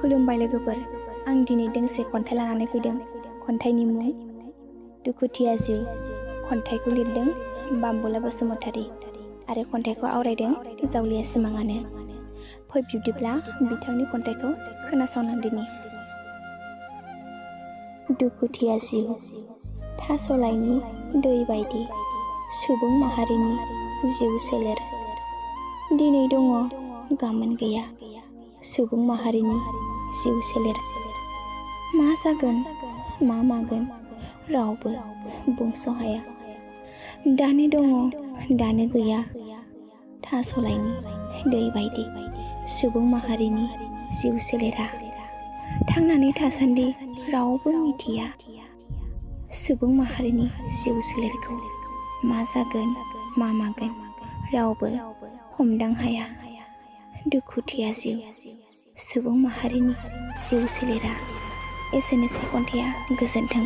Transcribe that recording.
खुलुमबाय लोगोफोर, आं दिनै दोंसे खन्थाइ लानानै फैदों। खन्थाइनि मुं दुखुथिया जिउ। खन्थाइखौ लिरदों बाम्बुला बसुमतारी आरो खन्थाइखौ आवरायदों जावलिया सिमाङानो। फै बिब्दिब्ला बिथांनि खन्थाइखौ खोनासंनांदिनि। दुखुथिया जिउ, थास'लाइनि दै बायदि सुबुं माहारिनि जिउ सोलेर। दिनै दङ गाबोन गैया सुबुं माहारिनि जिउ सोलेर। मा जागोन मा मागोन रावबो बुंस' हाया। दानो दङ दानो गैया थास'लाइनि दै बायदि सुबुं माहारिनि जिउ सोलेरा। थांनानै थासान्दि रावबो मिथिया सुबुं माहारिनि जिउ सोलेरखौ। मा जागोन मा मागोन रावबो हमदां हाया। दुखुथिया जिउ, सुबुं माहारिनि जिउ सोलेरा। एसेनोसै खन्थाइया। गोजोन्थों।